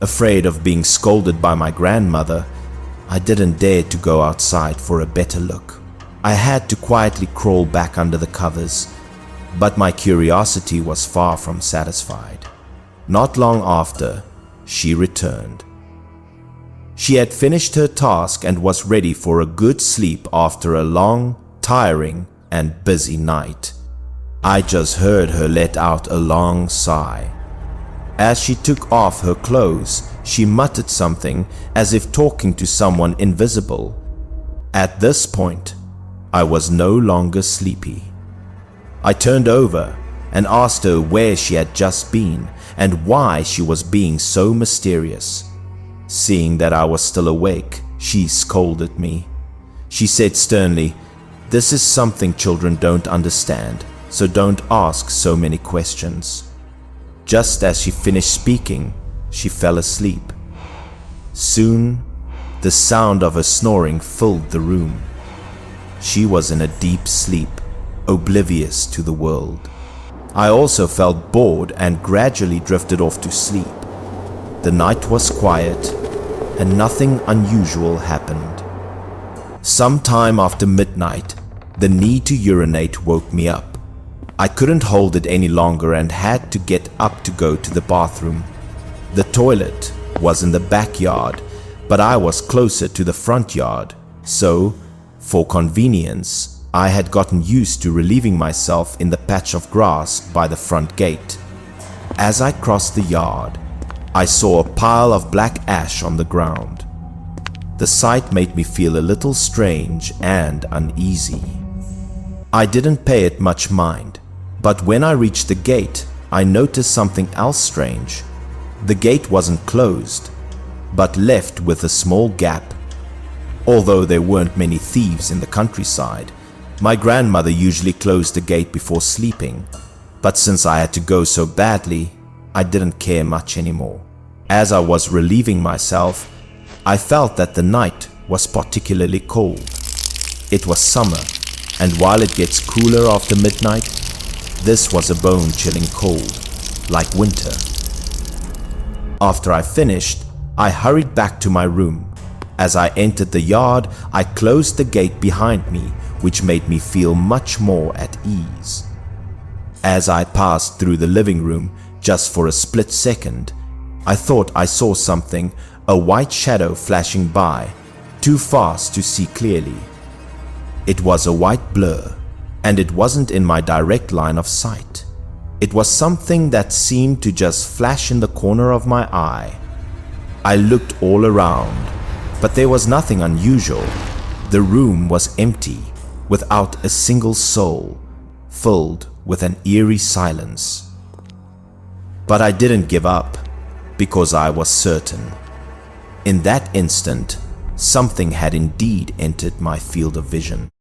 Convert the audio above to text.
Afraid of being scolded by my grandmother, I didn't dare to go outside for a better look. I had to quietly crawl back under the covers, but my curiosity was far from satisfied. Not long after, she returned. She had finished her task and was ready for a good sleep after a long, tiring, and busy night. I just heard her let out a long sigh. As she took off her clothes, she muttered something as if talking to someone invisible. At this point, I was no longer sleepy. I turned over and asked her where she had just been and why she was being so mysterious. Seeing that I was still awake, she scolded me. She said sternly, "This is something children don't understand, so don't ask so many questions." Just as she finished speaking, she fell asleep. Soon, the sound of her snoring filled the room. She was in a deep sleep, oblivious to the world. I also felt bored and gradually drifted off to sleep. The night was quiet and nothing unusual happened. Sometime after midnight, the need to urinate woke me up. I couldn't hold it any longer and had to get up to go to the bathroom. The toilet was in the backyard, but I was closer to the front yard, so, for convenience, I had gotten used to relieving myself in the patch of grass by the front gate. As I crossed the yard, I saw a pile of black ash on the ground. The sight made me feel a little strange and uneasy. I didn't pay it much mind, but when I reached the gate, I noticed something else strange. The gate wasn't closed, but left with a small gap. Although there weren't many thieves in the countryside, my grandmother usually closed the gate before sleeping, but since I had to go so badly, I didn't care much anymore. As I was relieving myself, I felt that the night was particularly cold. It was summer, and while it gets cooler after midnight, this was a bone-chilling cold, like winter. After I finished, I hurried back to my room. As I entered the yard, I closed the gate behind me, which made me feel much more at ease. As I passed through the living room, just for a split second, I thought I saw something, a white shadow flashing by, too fast to see clearly. It was a white blur, and it wasn't in my direct line of sight. It was something that seemed to just flash in the corner of my eye. I looked all around, but there was nothing unusual. The room was empty, without a single soul, filled with an eerie silence. But I didn't give up, because I was certain. In that instant, something had indeed entered my field of vision.